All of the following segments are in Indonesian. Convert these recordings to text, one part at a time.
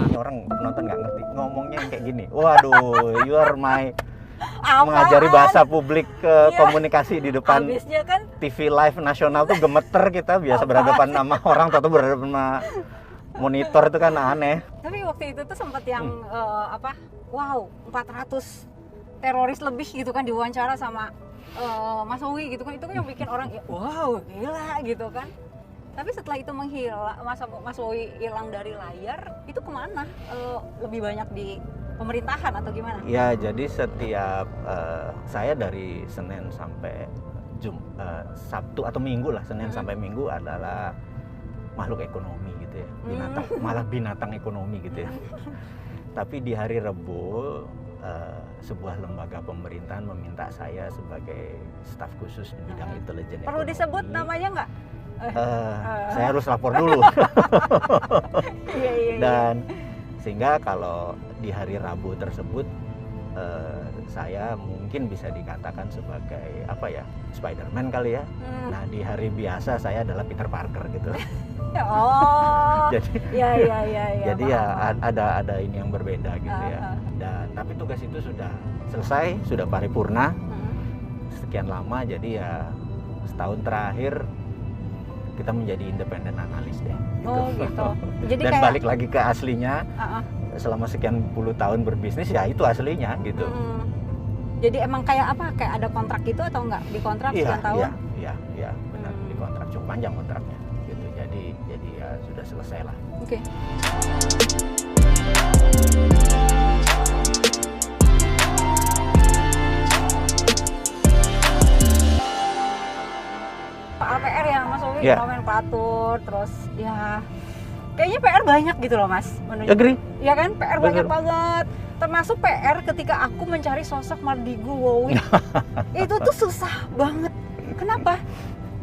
Ini orang penonton nggak ngerti ngomongnya yang kayak gini. Waduh, you are my mengajari bahasa publik komunikasi di depan kan TV live nasional tuh gemeter kita biasa berhadapan sama orang atau berhadapan sama monitor itu kan aneh. Tapi waktu itu tuh sempat yang wow 400 teroris lebih gitu kan diwawancara sama Mas Owi gitu kan, itu kan yang bikin orang ya wow gila gitu kan. Tapi setelah itu menghilang, Mas Owi hilang dari layar, itu kemana? Lebih banyak di pemerintahan atau gimana? Ya, jadi setiap saya dari Senin sampai Sabtu atau Minggu lah, Senin sampai Minggu adalah makhluk ekonomi gitu ya, binatang, malah binatang ekonomi gitu ya. Tapi di hari Rebo, sebuah lembaga pemerintahan meminta saya sebagai staf khusus di bidang intelijen ekonomi. Perlu disebut namanya nggak? Saya harus lapor dulu. Iya. Dan sehingga kalau di hari Rabu tersebut saya mungkin bisa dikatakan sebagai apa ya, Spider-Man kali ya. Nah di hari biasa saya adalah Peter Parker gitu. Jadi jadi ya ada ini yang berbeda gitu ya. Dan tapi tugas itu sudah selesai, sudah paripurna. Sekian lama, jadi ya setahun terakhir kita menjadi independen analis deh. Gitu. Jadi dan kayak, balik lagi ke aslinya. Selama sekian puluh tahun berbisnis ya itu aslinya gitu. Jadi emang kayak apa? Kayak ada kontrak gitu atau enggak? Dikontrak sekian tahun? Iya, benar. Dikontrak cukup panjang kontraknya gitu. Jadi ya sudah selesai lah. Oke. PR ya Mas Owi, nomenklatur, terus ya kayaknya PR banyak gitu loh Mas. Agree. Iya kan, PR banyak banget. Termasuk PR ketika aku mencari sosok Mardigu Wowi. Itu tuh susah banget. Kenapa?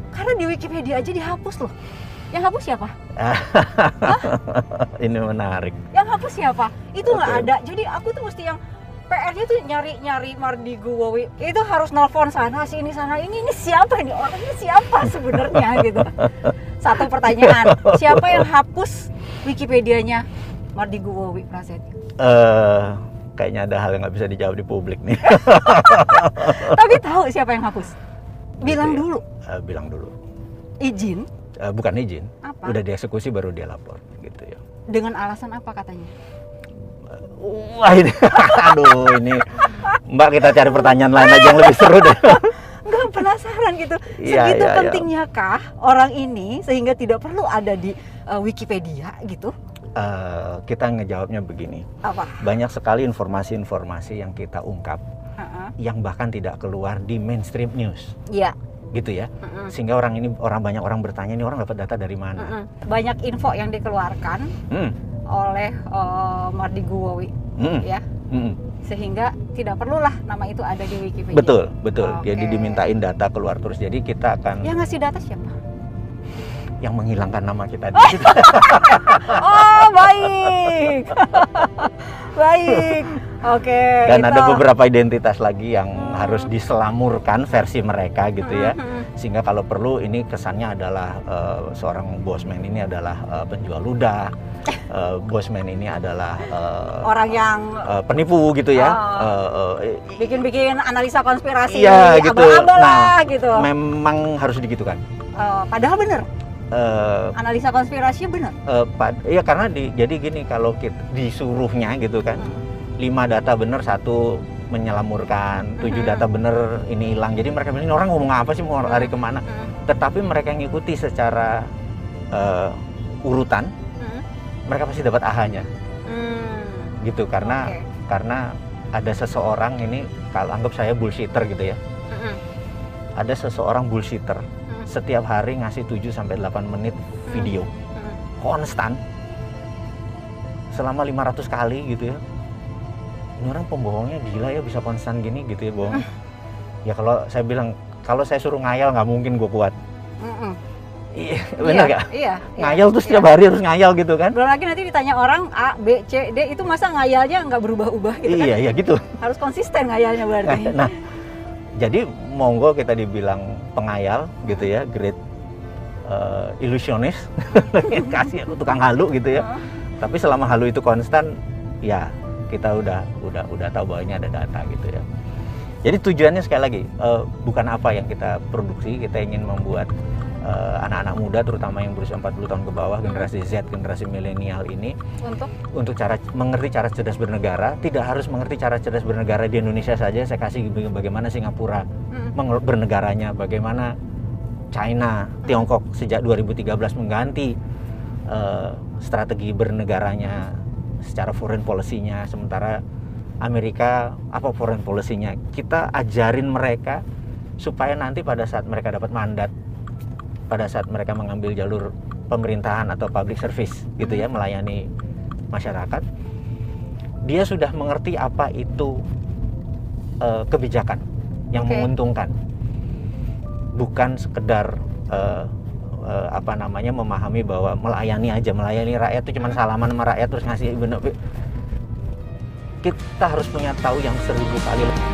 Karena di Wikipedia aja dihapus loh. Yang hapus siapa? Ini menarik. Yang hapus siapa? Itu nggak ada. Jadi aku tuh mesti yang PR-nya tuh nyari Mardigu Wowi. Itu harus nelfon sana sini sana. Ini siapa nih? Orangnya siapa sebenarnya gitu. Satu pertanyaan, siapa yang hapus Wikipedianya Mardigu Wowi Prasetyo? Kayaknya ada hal yang nggak bisa dijawab di publik nih. Tapi tahu siapa yang hapus? Bilang gitu ya. dulu. Bilang dulu. Izin? Bukan izin. Apa? Udah dieksekusi baru dia lapor gitu ya. Dengan alasan apa katanya? Wah ini, aduh ini Mbak, kita cari pertanyaan lain aja yang lebih seru deh. Enggak, penasaran gitu. Segitu pentingnya kah orang ini sehingga tidak perlu ada di Wikipedia gitu? Kita ngejawabnya begini. Apa? Banyak sekali informasi-informasi yang kita ungkap yang bahkan tidak keluar di mainstream news. Iya. Gitu ya. Sehingga banyak orang bertanya, ini orang dapat data dari mana? Banyak info yang dikeluarkan oleh Mardigu Wowi, ya. Sehingga tidak perlulah nama itu ada di Wikipedia. Betul. Jadi dimintain data keluar terus. Jadi kita akan. Yang ngasih data siapa? Yang menghilangkan nama kita. Oh, baik. Baik. Oke. Dan ada beberapa identitas lagi yang harus diselamurkan versi mereka gitu ya. Sehingga kalau perlu ini kesannya adalah seorang bosman ini adalah penjual ludah. Bosman ini adalah orang yang penipu gitu ya. Bikin analisa konspirasi, iya, gitu. Abal-abal gitu. Memang harus digitukan. Padahal benar. Analisa konspirasinya benar. Iya, karena jadi gini, kalau kita disuruhnya gitu kan, 5 data benar, 1 menyelamurkan, 7 data benar, ini hilang. Jadi mereka bilang, ini orang ngomong apa sih, mau lari kemana? Tetapi mereka ngikuti secara urutan, mereka pasti dapat AHA-nya. Gitu, karena ada seseorang ini, kalau anggap saya bullshitter gitu ya. Ada seseorang bullshitter, setiap hari ngasih 7-8 menit video. Konstan. Selama 500 kali gitu ya. Ini orang pembohongnya gila ya, bisa konstan gini gitu ya bohong. Ya kalau saya bilang, kalau saya suruh ngayal nggak mungkin gue kuat. Iya, benar nggak? Iya. Ngayal tuh setiap hari harus ngayal gitu kan? Belum lagi nanti ditanya orang A, B, C, D, itu masa ngayalnya nggak berubah-ubah gitu kan? Iya gitu. Harus konsisten ngayalnya berarti. Nah, jadi monggo kita dibilang pengayal gitu ya, great illusionist, kasih tukang halu gitu ya. Tapi selama halu itu konstan, ya kita udah tahu bahwa ini ada data gitu ya. Jadi tujuannya sekali lagi bukan apa yang kita produksi, kita ingin membuat anak-anak muda terutama yang berusia 40 tahun ke bawah, generasi Z, generasi milenial ini untuk mengerti cara cerdas bernegara. Tidak harus mengerti cara cerdas bernegara di Indonesia saja. Saya kasih bagaimana Singapura bernegaranya, bagaimana China, Tiongkok sejak 2013 mengganti strategi bernegaranya secara foreign policy-nya, sementara Amerika apa foreign policy-nya. Kita ajarin mereka supaya nanti pada saat mereka dapat mandat, pada saat mereka mengambil jalur pemerintahan atau public service gitu ya, melayani masyarakat, dia sudah mengerti apa itu kebijakan yang menguntungkan, bukan sekedar memahami bahwa melayani rakyat itu cuma salaman sama rakyat terus ngasih bener. Kita harus punya tahu yang 1000 kali lebih.